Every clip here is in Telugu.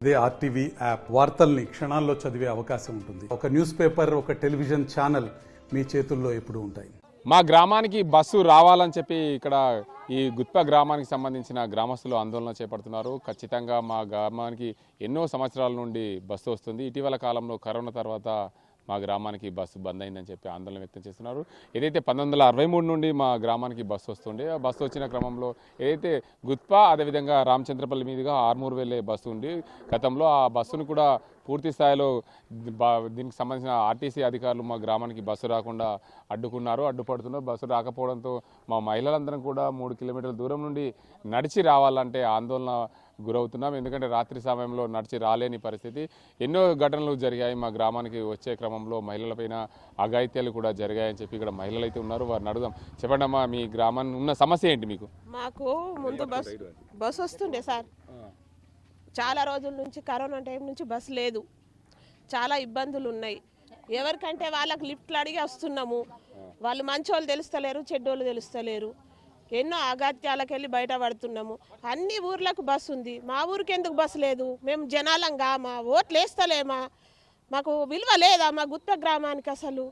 ఇదే ఆర్టీవీ యాప్ వార్తల్ని క్షణాల్లో చదివే అవకాశం ఉంటుంది. ఒక న్యూస్ పేపర్, ఒక టెలివిజన్ ఛానల్ మీ చేతుల్లో ఎప్పుడూ ఉంటాయి. మా గ్రామానికి బస్సు రావాలని చెప్పి ఇక్కడ ఈ గుత్ప గ్రామానికి సంబంధించిన గ్రామస్తులు ఆందోళన చేపడుతున్నారు. ఖచ్చితంగా మా గ్రామానికి ఎన్నో సంవత్సరాల నుండి బస్సు వస్తుంది. ఇటీవల కాలంలో కరోనా తర్వాత మా గ్రామానికి బస్సు బంద్ అయిందని చెప్పి ఆందోళన వ్యక్తం చేస్తున్నారు. ఏదైతే 1963 నుండి మా గ్రామానికి బస్సు వస్తుండే, ఆ బస్సు వచ్చిన క్రమంలో ఏదైతే గుత్ప అదేవిధంగా రామచంద్రపల్లి మీదుగా ఆర్మూరు వెళ్ళే బస్సు ఉంది. గతంలో ఆ బస్సును కూడా పూర్తి స్థాయిలో దీనికి సంబంధించిన ఆర్టీసీ అధికారులు మా గ్రామానికి బస్సు రాకుండా అడ్డుపడుతున్నారు. బస్సు రాకపోవడంతో మా మహిళలందరం కూడా 3 కిలోమీటర్ల దూరం నుండి నడిచి రావాలంటే ఆందోళన గురవుతున్నాం. ఎందుకంటే రాత్రి సమయంలో నడిచి రాలేని పరిస్థితి. ఎన్నో ఘటనలు జరిగాయి. మా గ్రామానికి వచ్చే క్రమంలో మహిళలపైన అఘాయిత్యాలు కూడా జరిగాయని చెప్పి ఇక్కడ మహిళలు అయితే ఉన్నారు. వారిని అడుగుదాం. చెప్పండి అమ్మా, మీ గ్రామానికి ఉన్న సమస్య ఏంటి? మాకు ముందు బస్సు వస్తుండే సార్, చాలా రోజుల నుంచి కరోనా టైం నుంచి బస్సు లేదు. చాలా ఇబ్బందులు ఉన్నాయి. ఎవరికంటే వాళ్ళకి లిఫ్ట్లు అడిగి వస్తున్నాము. వాళ్ళు మంచోళ్ళు తెలుస్తలేరు, చెడ్డోళ్ళు తెలుస్తలేరు. ఎన్నో అగత్యాలకు వెళ్ళి బయట పడుతున్నాము. అన్ని ఊర్లకు బస్సు ఉంది, మా ఊరికి ఎందుకు బస్సు లేదు? మేము జనాలంగా మా ఓట్లు వేస్తలేమా? మాకు విలువ లేదా మా గుత్త గ్రామానికి? అసలు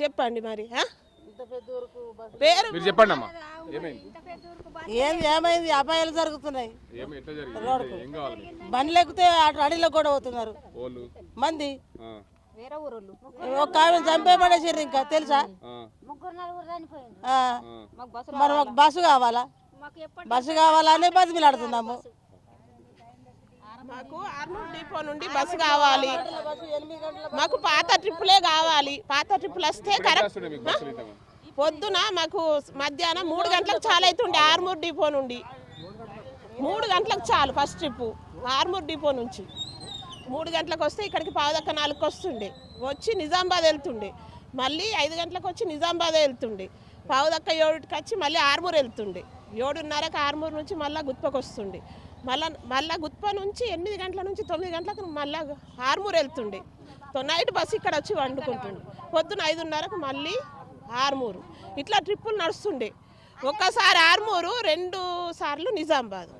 చెప్పండి మరి. మీరు చెప్పండి అమ్మా, ఏమైంది? అపాయాలు జరుగుతున్నాయి. బండ్లు ఎక్కితే అడవిలో కూడా పోతున్నారు మంది. ఒక ఆమె చంపే పడేసారు. ఇంకా తెలుసా? మరి మాకు బస్సు కావాలా? బస్సు కావాలని బతిమిలాడుతున్నాము. మాకు ఆర్మూర్ డిపో నుండి బస్సు కావాలి. మాకు పాత ట్రిప్పులే కావాలి. పాత ట్రిప్పులు వస్తే కరెక్ట్. పొద్దున మాకు మధ్యాహ్నం 3 గంటలకు చాలా అవుతుండే. ఆర్మూర్ డిపో నుండి 3 గంటలకు చాలు. ఫస్ట్ ట్రిప్పు ఆర్మూర్ డిపో నుంచి 3 గంటలకు వస్తే ఇక్కడికి 3:45 వస్తుండే. వచ్చి నిజామాబాద్ వెళ్తుండే. మళ్ళీ 5 గంటలకు వచ్చి నిజామాబాద్ వెళ్తుండే. 7:45కి వచ్చి మళ్ళీ ఆర్మూర్ వెళ్తుండే. 7:30కి ఆర్మూర్ నుంచి మళ్ళీ గుత్పకు వస్తుండే. మళ్ళీ గుత్ప నుంచి 8 గంటల నుంచి 9 గంటలకు మళ్ళీ ఆర్మూర్ వెళ్తుండే. నైట్ బస్సు ఇక్కడ వచ్చి వండుకుంటుండే. పొద్దున 5:30కు మళ్ళీ ఆర్మూరు. ఇట్లా ట్రిప్పులు నడుస్తుండే. ఒక్కసారి ఆర్మూరు, 2 సార్లు నిజామాబాద్.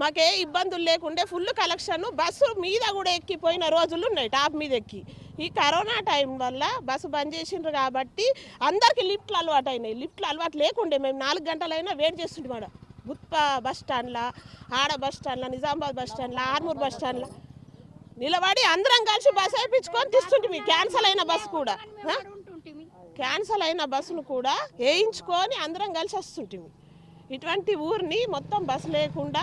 మాకే ఇబ్బందులు లేకుండే. Full collection. బస్సు మీద కూడా ఎక్కిపోయిన రోజులు ఉన్నాయి, టాప్ మీద ఎక్కి. ఈ కరోనా టైం వల్ల బస్సు బంద్ చేసిండ్రు కాబట్టి అందరికీ లిఫ్ట్లు అలవాటు అయినాయి. లిఫ్ట్లు అలవాటు లేకుండే మేము 4 గంటలైనా వెయిట్ చేస్తుంటాం. ఆడ గుత్ప బస్ స్టాండ్లో, ఆడ బస్ స్టాండ్లో, నిజామాబాద్ బస్ స్టాండ్లో, ఆర్మూర్ బస్ స్టాండ్లో నిలబడి అందరం కలిసి బస్సు వేయించుకొని తీస్తుంటే క్యాన్సల్ అయిన బస్సు కూడా క్యాన్సల్ అయిన బస్సును కూడా వేయించుకొని అందరం కలిసి వస్తుంటిమి. ఇటువంటి ఊరిని మొత్తం బస్సు లేకుండా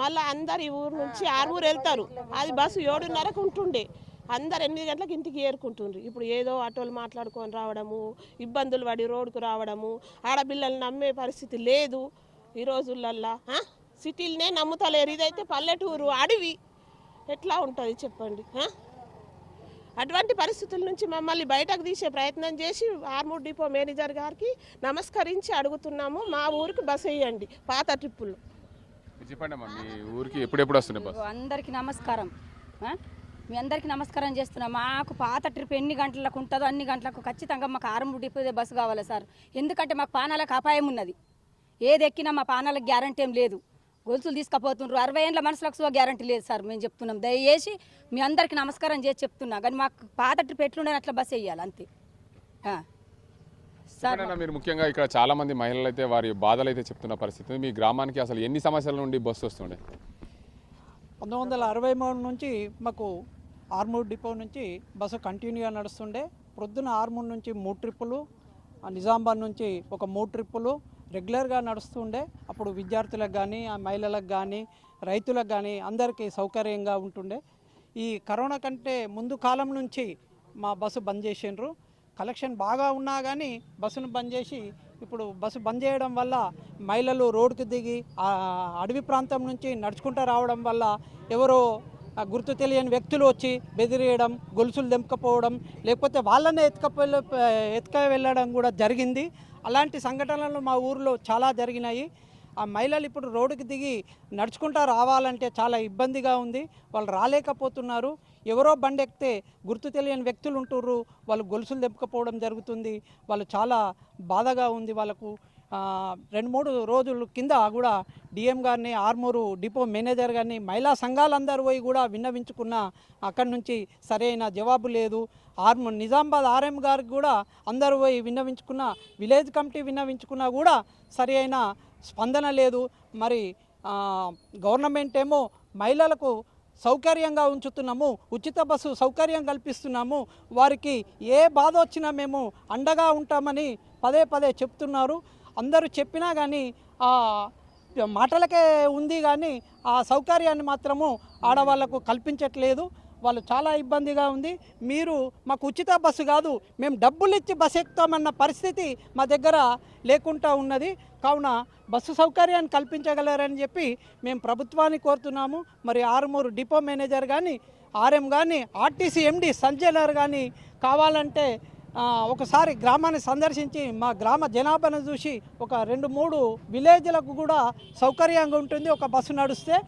మళ్ళీ అందరు ఈ ఊరు నుంచి ఆర్మూరు వెళ్తారు. అది బస్సు 7:30కు ఉంటుండే. అందరు 8 గంటలకు ఇంటికి ఏరుకుంటుండ్రు. ఇప్పుడు ఏదో ఆటోలు మాట్లాడుకొని రావడము, ఇబ్బందులు పడి రోడ్డుకు రావడము. ఆడపిల్లలు నమ్మే పరిస్థితి లేదు ఈ రోజులల్లా. సిటీలనే నమ్ముతలేరు. ఇదైతే పల్లెటూరు, అడవి. ఎట్లా ఉంటుంది చెప్పండి? అటువంటి పరిస్థితుల నుంచి మమ్మల్ని బయటకు తీసే ప్రయత్నం చేసి ఆర్మూర్ డిపో మేనేజర్ గారికి నమస్కరించి అడుగుతున్నాము, మా ఊరికి బస్ వేయండి పాత ట్రిప్పులు. చెప్పండి అమ్మా, మీ ఊరికి ఎప్పుడెప్పుడు వస్తున్నాయి బస్? అందరికీ నమస్కారం. మీ అందరికీ నమస్కారం చేస్తున్నాం. మాకు పాత ట్రిప్ ఎన్ని గంటలకు ఉంటుందో అన్ని గంటలకు ఖచ్చితంగా మాకు ఆర్మూర్ డిపో బస్సు కావాలి సార్. ఎందుకంటే మాకు పానాలకు అపాయం ఉన్నది. ఏది ఎక్కినా మా పానాలకు గ్యారంటీ ఏం లేదు. గొలుసులు తీసుకుపోతుండ్రు. 60 ఏళ్ళ మనుషులకు గ్యారంటీ లేదు సార్. మేము చెప్తున్నాం, దయచేసి మీ అందరికీ నమస్కారం చేసి చెప్తున్నా. కానీ మాకు పాత ట్రిప్ ఎట్లుండే అట్లా బస్సు వేయాలి అంతే సార్. మీరు ముఖ్యంగా ఇక్కడ చాలా మంది మహిళలు అయితే వారి బాధలు అయితే చెప్తున్న పరిస్థితి. మీ గ్రామానికి అసలు ఎన్ని సంవత్సరాల నుండి బస్సు వస్తుండే? 1963 నుంచి మాకు ఆర్మూర్ డిపో నుంచి బస్సు కంటిన్యూగా నడుస్తుండే. ప్రొద్దున ఆర్మూర్ నుంచి 3 ట్రిప్పులు, నిజామాబాద్ నుంచి ఒక 3 ట్రిప్పులు రెగ్యులర్గా నడుస్తుండే. అప్పుడు విద్యార్థులకు కానీ, మహిళలకు కానీ, రైతులకు కానీ అందరికీ సౌకర్యంగా ఉంటుండే. ఈ కరోనా కంటే ముందు కాలం నుంచి మా బస్సు బంద్ చేసిండ్రు. కలెక్షన్ బాగా ఉన్నా కానీ బస్సును బంద్ చేసి, ఇప్పుడు బస్సు బంద్ చేయడం వల్ల మహిళలు రోడ్డుకు దిగి అడవి ప్రాంతం నుంచి నడుచుకుంటూ రావడం వల్ల ఎవరో గుర్తు తెలియని వ్యక్తులు వచ్చి బెదిరియడం, గొలుసులు దెంపకపోవడం, లేకపోతే వాళ్ళనే ఎత్తుక వెళ్ళడం కూడా జరిగింది. అలాంటి సంఘటనలు మా ఊరిలో చాలా జరిగినాయి. ఆ మహిళలు ఇప్పుడు రోడ్డుకి దిగి నడుచుకుంటూ రావాలంటే చాలా ఇబ్బందిగా ఉంది. వాళ్ళు రాలేకపోతున్నారు. ఎవరో బండి ఎక్కితే గుర్తు తెలియని వ్యక్తులు ఉంటుర్రు, వాళ్ళు గొలుసులు దెబ్బకపోవడం జరుగుతుంది. వాళ్ళు చాలా బాధగా ఉంది వాళ్ళకు. 2-3 రోజుల కింద కూడా డిఎం గారిని, ఆర్మూరు డిపో మేనేజర్ గారిని, మహిళా సంఘాలందరూ పోయి కూడా విన్నవించుకున్న, అక్కడి నుంచి సరైన జవాబు లేదు. నిజామాబాద్ ఆర్ఎం గారికి కూడా అందరూ పోయి విన్నవించుకున్న, విలేజ్ కమిటీ విన్నవించుకున్నా కూడా సరి అయిన స్పందన లేదు. మరి గవర్నమెంట్ ఏమో మహిళలకు సౌకర్యంగా ఉంచుతున్నాము, ఉచిత బస్సు సౌకర్యం కల్పిస్తున్నాము, వారికి ఏ బాధ వచ్చినా మేము అండగా ఉంటామని పదే పదే చెప్తున్నారు. అందరూ చెప్పినా కానీ మాటలకే ఉంది కానీ ఆ సౌకర్యాన్ని మాత్రము ఆడవాళ్లకు కల్పించట్లేదు. వాళ్ళు చాలా ఇబ్బందిగా ఉంది. మీరు మాకు ఉచిత బస్సు కాదు, మేము డబ్బులు ఇచ్చి బస్సు ఎక్కుతామన్న పరిస్థితి మా దగ్గర లేకుండా ఉన్నది. కావున బస్సు సౌకర్యాన్ని కల్పించగలరని చెప్పి మేము ప్రభుత్వాన్ని కోరుతున్నాము. మరి ఆర్మూరు డిపో మేనేజర్ కానీ, ఆర్ఎం కానీ, ఆర్టీసీ ఎండి సంజయ్ కానీ కావాలంటే ఒకసారి గ్రామాన్ని సందర్శించి మా గ్రామ జనాభాను చూసి ఒక 2-3 విలేజ్లకు కూడా సౌకర్యంగా ఉంటుంది ఒక బస్సు నడిస్తే.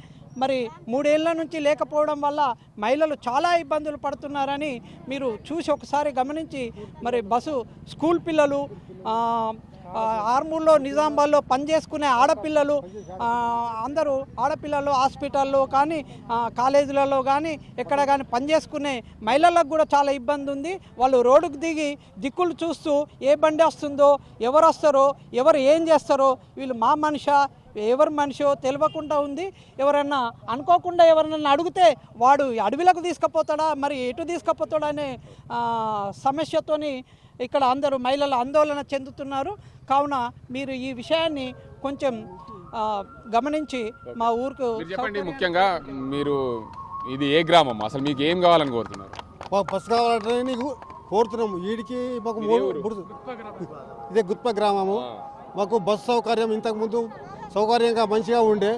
మరి 3 ఏళ్ల నుంచి లేకపోవడం వల్ల మహిళలు చాలా ఇబ్బందులు పడుతున్నారని మీరు చూసి ఒకసారి గమనించి, మరి బస్సు స్కూల్ పిల్లలు, ఆర్మూర్లో నిజామాబాద్లో పనిచేసుకునే ఆడపిల్లలు, అందరూ ఆడపిల్లలు హాస్పిటల్లో కానీ కాలేజీలలో కానీ ఎక్కడ కానీ పనిచేసుకునే మహిళలకు కూడా చాలా ఇబ్బంది ఉంది. వాళ్ళు రోడ్డుకు దిగి దిక్కులు చూస్తూ ఏ బండి వస్తుందో, ఎవరు వస్తారో, ఎవరు ఏం చేస్తారో, వీళ్ళు మా మనిషా ఎవరి మనిషో తెలియకుండా ఉంది. ఎవరన్నా అనుకోకుండా ఎవరన్నా అడిగితే వాడు అడవిలకు తీసుకుపోతాడా, మరి ఎటు తీసుకుపోతాడా అనే సమస్యతోని ఇక్కడ అందరూ మహిళలు ఆందోళన చెందుతున్నారు. కావున మీరు ఈ విషయాన్ని కొంచెం గమనించి మా ఊరుకు చెప్పండి. ముఖ్యంగా మీరు ఇది ఏ గ్రామం, అసలు మీకు ఏం కావాలని కోరుతున్నారు? బస్సు కావాలంటే నీకు కోరుతున్నాము. వీడికి మాకు ఇదే గుత్ప గ్రామము. మాకు బస్సు సౌకర్యం ఇంతకుముందు సౌకర్యంగా మంచిగా ఉండే,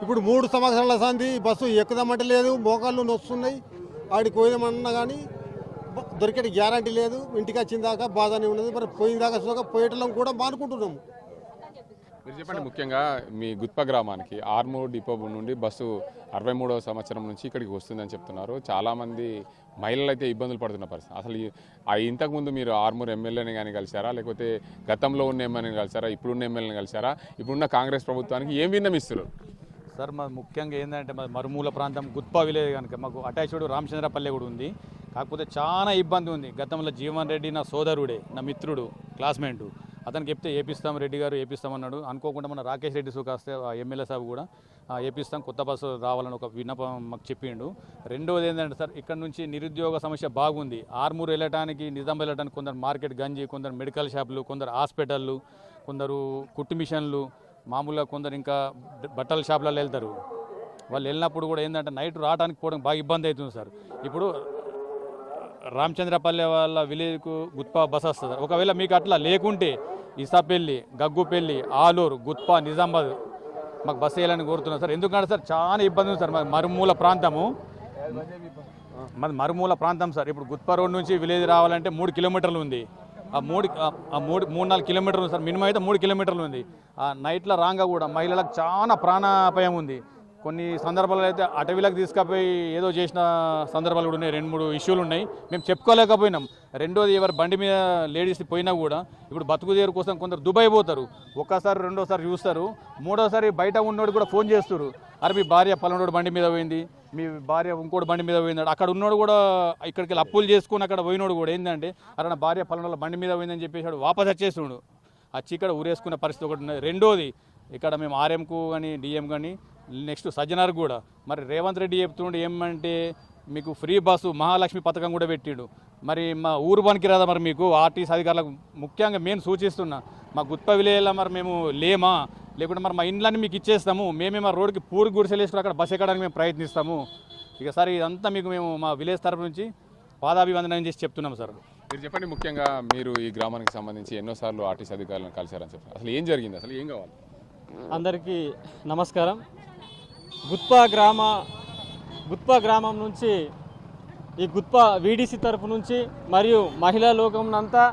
ఇప్పుడు 3 సంవత్సరాల సంది బస్సు ఎక్కుదామంటే లేదు, మోకాళ్ళు నొస్తున్నాయి. ఆడికి పోయినామన్నా కానీ దొరికే గ్యారంటీ లేదు. ఇంటికి వచ్చిన దాకా బాధనే ఉన్నది. మరి పోయిన దాకా పోయేటం కూడా మానుకుంటున్నాము. మీరు చెప్పండి. ముఖ్యంగా మీ గుత్ప గ్రామానికి ఆర్మూర్ డిపో నుండి బస్సు 63వ సంవత్సరం నుంచి ఇక్కడికి వస్తుందని చెప్తున్నారు. చాలామంది మహిళలు అయితే ఇబ్బందులు పడుతున్న పరిస్థితి. అసలు ఇంతకుముందు మీరు ఆర్మూర్ ఎమ్మెల్యేని కానీ కలిసారా, లేకపోతే గతంలో ఉన్న ఎమ్మెల్యేని కలిసారా, ఇప్పుడున్న ఎమ్మెల్యేని కలిసారా? ఇప్పుడున్న కాంగ్రెస్ ప్రభుత్వానికి ఏం విన్నమిస్తున్నారు? సార్ మా ముఖ్యంగా ఏంటంటే మా మరుమూల ప్రాంతం గుత్పా విలేజ్ కనుక మాకు అటాచ్డ్ రామచంద్రపల్లె కూడా ఉంది. కాకపోతే చాలా ఇబ్బంది ఉంది. గతంలో జీవన్ రెడ్డి నా సోదరుడే, నా మిత్రుడు, క్లాస్మేటు. అతనికి చెప్తే ఏపిస్తాం, రెడ్డి గారు ఏపిస్తామన్నాడు. అనుకోకుండా మన రాకేష్ రెడ్డి సుఖాస్తే ఎమ్మెల్యే సాబ్ కూడా ఏపిస్తాం, కొత్త బస్సు రావాలని ఒక విన్నపం మాకు చెప్పిండు. రెండోది ఏంటంటే సార్, ఇక్కడ నుంచి నిరుద్యోగ సమస్య బాగుంది. ఆర్మూర్ వెళ్ళటానికి, నిజాం వెళ్ళడానికి కొందరు మార్కెట్ గంజి, కొందరు మెడికల్ షాపులు, కొందరు హాస్పిటళ్ళు, కొందరు కుట్టు మిషన్లు, మామూలుగా కొందరు ఇంకా బట్టల షాపులలో వెళ్తారు. వాళ్ళు వెళ్ళినప్పుడు కూడా ఏంటంటే నైట్ రావడానికి పోవడం బాగా ఇబ్బంది అవుతుంది సార్. ఇప్పుడు రామచంద్రపల్లె వాళ్ళ విలేజ్కు గుత్పా బస్ వస్తుంది. ఒకవేళ మీకు అట్లా లేకుంటే ఇసాపల్లి, గగ్గుపల్లి, ఆలూరు, గుత్పా, నిజామాబాద్ మాకు బస్సు వేయాలని కోరుతున్నాం సార్. ఎందుకంటే సార్ చాలా ఇబ్బంది ఉంది సార్. మాది మరుమూల ప్రాంతము, మాది మరుమూల ప్రాంతం సార్. ఇప్పుడు గుత్పా రోడ్ నుంచి విలేజ్ రావాలంటే 3 కిలోమీటర్లు ఉంది. ఆ 3-4 కిలోమీటర్లు ఉంది సార్. మినిమం అయితే 3 కిలోమీటర్లు ఉంది. ఆ నైట్లో రాగా కూడా మహిళలకు చాలా ప్రాణాపాయం ఉంది. కొన్ని సందర్భాల్లో అయితే అటవీలకు తీసుకుపోయి ఏదో చేసిన సందర్భాలు కూడా ఉన్నాయి. 2-3 ఇష్యూలు ఉన్నాయి, మేము చెప్పుకోలేకపోయినాం. రెండోది, ఎవరు బండి మీద లేడీస్ పోయినా కూడా ఇప్పుడు బతుకుదేరు కోసం కొందరు దుబాయ్ పోతారు. ఒక్కసారి రెండోసారి చూస్తారు, మూడోసారి బయట ఉన్నోడు కూడా ఫోన్ చేస్తారు, అరే మీ భార్య పలానోడు బండి మీద పోయింది, మీ భార్య ఇంకోటి బండి మీద పోయింది. అక్కడ ఉన్నోడు కూడా ఇక్కడికి వెళ్ళి అప్పులు చేసుకుని అక్కడ పోయినోడు కూడా ఏంటంటే, అరే నా భార్య పలానోళ్ళ బండి మీద పోయిందని చెప్పేసి వాపస్ వచ్చేస్తున్నాడు. వచ్చి ఇక్కడ ఊరేసుకునే పరిస్థితి ఒకటి ఉన్నది. రెండోది, ఇక్కడ మేము ఆర్ఎంకు కానీ డిఎం కానీ నెక్స్ట్ సజ్జనార్ కూడా మరి రేవంత్ రెడ్డి చెప్తుండే ఏమంటే మీకు ఫ్రీ బస్సు మహాలక్ష్మి పథకం కూడా పెట్టిండు. మరి మా ఊరు పనికి రాదా మరి మీకు ఆర్టీసీ అధికారులకు ముఖ్యంగా మేము సూచిస్తున్నా, మా గుత్ప విలేజ్లో మరి మేము లేమా, లేకుంటే మరి మా ఇండ్లన్నీ మీకు ఇచ్చేస్తాము, మేమే మా రోడ్డుకి పూరి గుడిసెలేసుకుని అక్కడ బస్సు ఎక్కడానికి మేము ప్రయత్నిస్తాము. ఇక సార్ ఇదంతా మీకు మేము మా విలేజ్ తరఫు నుంచి పాదాభివందనం చేసి చెప్తున్నాం సార్. మీరు చెప్పండి. ముఖ్యంగా మీరు ఈ గ్రామానికి సంబంధించి ఎన్నోసార్లు ఆర్టీసీ అధికారులను కలిశారని చెప్పారు. అసలు ఏం జరిగింది, అసలు ఏం కావాలి? అందరికీ నమస్కారం. గుత్పా గ్రామం నుంచి ఈ గుత్పా వీడీసీ తరఫు నుంచి మరియు మహిళా లోకంనంతా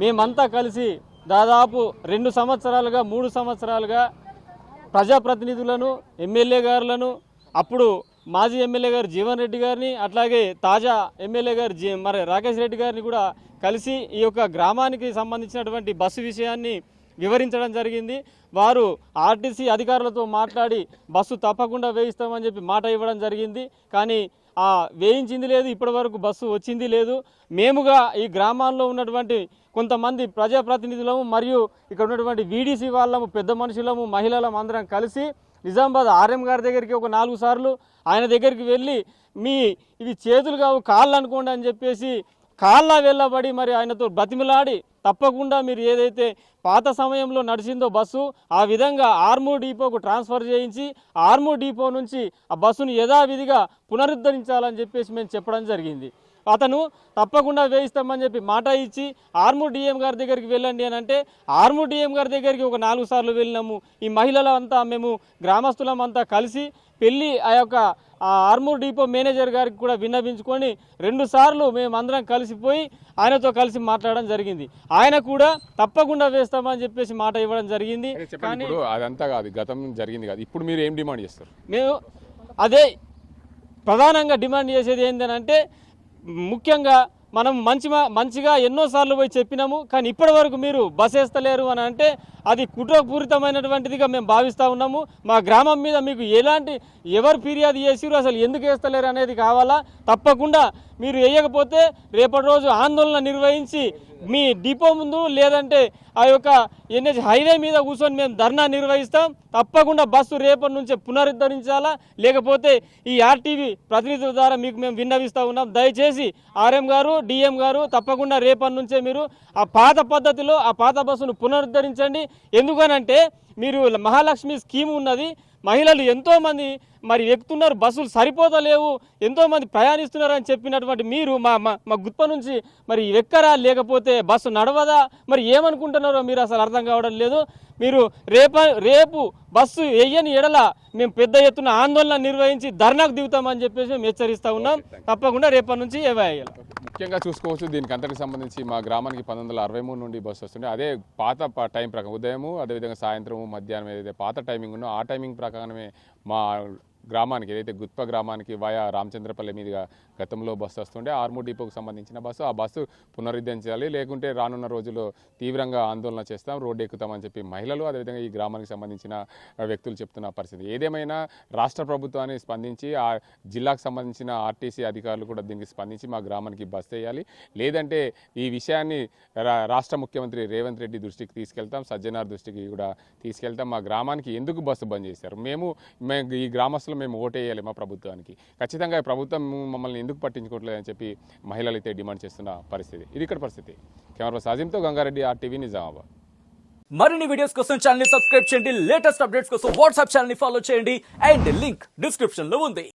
మేమంతా కలిసి దాదాపు 2 సంవత్సరాలుగా 3 సంవత్సరాలుగా ప్రజాప్రతినిధులను, ఎమ్మెల్యే గారులను, అప్పుడు మాజీ ఎమ్మెల్యే గారు జీవన్ రెడ్డి గారిని, అట్లాగే తాజా ఎమ్మెల్యే గారు మరి రాకేష్ రెడ్డి గారిని కూడా కలిసి ఈ యొక్క గ్రామానికి సంబంధించినటువంటి బస్సు విషయాన్ని వివరించడం జరిగింది. వారు ఆర్టీసీ అధికారులతో మాట్లాడి బస్సు తప్పకుండా వేయిస్తామని చెప్పి మాట ఇవ్వడం జరిగింది. కానీ వేయించింది లేదు, ఇప్పటి వరకు బస్సు వచ్చింది లేదు. మేముగా ఈ గ్రామాల్లో ఉన్నటువంటి కొంతమంది ప్రజాప్రతినిధులము మరియు ఇక్కడ ఉన్నటువంటి వీడీసీ వాళ్ళము, పెద్ద మనుషులము, మహిళలము అందరం కలిసి నిజామాబాద్ ఆర్ఎం గారి దగ్గరికి ఒక 4 సార్లు ఆయన దగ్గరికి వెళ్ళి ఇవి చేతులు కావు కాళ్ళు అనుకోండి అని చెప్పేసి కాళ్ళ వెళ్ళబడి మరి ఆయనతో బతిమిలాడి తప్పకుండా మీరు ఏదైతే పాత సమయంలో నడిచిందో బస్సు ఆ విధంగా ఆర్మూర్ డిపోకు ట్రాన్స్ఫర్ చేయించి ఆర్మూర్ డిపో నుంచి ఆ బస్సును యథావిధిగా పునరుద్ధరించాలని చెప్పేసి మేము చెప్పడం జరిగింది. అతను తప్పకుండా వేయిస్తామని చెప్పి మాట ఇచ్చి ఆర్మూర్ డిఎం గారి దగ్గరికి వెళ్ళండి అని అంటే ఆర్మూర్ డిఎం గారి దగ్గరికి ఒక 4 సార్లు వెళ్ళినాము. ఈ మహిళలంతా మేము గ్రామస్తులమంతా కలిసి పెళ్ళి ఆర్మూర్ డిపో మేనేజర్ గారికి కూడా విన్నవించుకొని 2 సార్లు మేమందరం కలిసిపోయి ఆయనతో కలిసి మాట్లాడడం జరిగింది. ఆయన కూడా తప్పకుండా వేస్తామని చెప్పేసి మాట ఇవ్వడం జరిగింది. కానీ అదంతా కాదు, గతం జరిగింది కాదు. ఇప్పుడు మీరు ఏం డిమాండ్ చేస్తారు? మేము అదే ప్రధానంగా డిమాండ్ చేసేది ఏంటంటే ముఖ్యంగా మనం మంచిగా ఎన్నోసార్లు పోయి చెప్పినాము, కానీ ఇప్పటి వరకు మీరు బస్ వేస్తలేరు అని అంటే అది కుట్రపూరితమైనటువంటిదిగా మేము భావిస్తూ ఉన్నాము. మా గ్రామం మీద మీకు ఎవరు ఫిర్యాదు చేసిరు, అసలు ఎందుకు వేస్తలేరు అనేది కావాలా. తప్పకుండా మీరు వేయకపోతే రేపటి రోజు ఆందోళన నిర్వహించి మీ డిపో ముందు లేదంటే NH హైవే మీద కూర్చొని మేము ధర్నా నిర్వహిస్తాం. తప్పకుండా బస్సు రేపటి నుంచే పునరుద్ధరించాలా, లేకపోతే ఈ ఆర్టీవీ ప్రతినిధుల ద్వారా మీకు మేము విన్నవిస్తూ ఉన్నాం. దయచేసి ఆర్ఎం గారు, డిఎం గారు తప్పకుండా రేపటి నుంచే మీరు ఆ పాత పద్ధతిలో ఆ పాత బస్సును పునరుద్ధరించండి. ఎందుకనంటే మీరు మహాలక్ష్మి స్కీమ్ ఉన్నది, మహిళలు ఎంతోమంది మరి ఎక్కుతున్నారు, బస్సులు సరిపోతలేవు, ఎంతోమంది ప్రయాణిస్తున్నారు అని చెప్పినటువంటి మీరు మా గుత్ప నుంచి మరి ఎక్కరా, లేకపోతే బస్సు నడవదా, మరి ఏమనుకుంటున్నారో మీరు అసలు అర్థం కావడం లేదు. మీరు రేపు బస్సు వేయని ఎడల మేము పెద్ద ఎత్తున ఆందోళన నిర్వహించి ధర్నాకు దిగుతామని చెప్పేసి మేము హెచ్చరిస్తూ ఉన్నాం. తప్పకుండా రేపటి నుంచి వేయాలి. ముఖ్యంగా చూసుకోవచ్చు, దీనికి అంతటికి సంబంధించి మా గ్రామానికి 1963 నుండి బస్సు వస్తుంది. అదే పాత టైం ప్రకారం ఉదయము, అదేవిధంగా సాయంత్రము, మధ్యాహ్నం ఏదైతే పాత టైమింగ్ ఉన్నో ఆ టైమింగ్ ప్రకారమే మా గ్రామానికి ఏదైతే గుత్ప గ్రామానికి వయా రామచంద్రపల్లి మీదుగా గతంలో బస్సు వస్తుండే ఆర్మూర్ డిపోకు సంబంధించిన బస్సు, ఆ బస్సు పునరుద్ధరించాలి, లేకుంటే రానున్న రోజుల్లో తీవ్రంగా ఆందోళన చేస్తాం, రోడ్డు ఎక్కుతామని చెప్పి మహిళలు అదేవిధంగా ఈ గ్రామానికి సంబంధించిన వ్యక్తులు చెప్తున్న పరిస్థితి. ఏదేమైనా రాష్ట్ర ప్రభుత్వాన్ని స్పందించి ఆ జిల్లాకు సంబంధించిన ఆర్టీసీ అధికారులు కూడా దీనికి స్పందించి మా గ్రామానికి బస్సు వేయాలి, లేదంటే ఈ విషయాన్ని రాష్ట్ర ముఖ్యమంత్రి రేవంత్ రెడ్డి దృష్టికి తీసుకెళ్తాం, సజ్జనార్ దృష్టికి కూడా తీసుకెళ్తాం. మా గ్రామానికి ఎందుకు బస్సు బంద్ చేశారు, మేము ఈ గ్రామస్తులు మేము ఓటేయాలి మా ప్రభుత్వానికి, ఖచ్చితంగా ప్రభుత్వం మమ్మల్ని ఎందుకు పట్టించుకోవట్లేదని చెప్పి మహిళలు అయితే డిమాండ్ చేస్తున్న పరిస్థితి. ఇది ఇక్కడ పరిస్థితి. కెమెరా సాజింతో గంగారెడ్డి, RTV నిజామాబాద్. మరిన్ని వీడియోస్ కోసం ఛానల్ ని సబ్స్క్రైబ్ చేయండి, లేటెస్ట్ అప్డేట్స్ కోసం వాట్సాప్ ఛానల్ ని ఫాలో చేయండి అండ్ లింక్ డిస్క్రిప్షన్ లో ఉంది.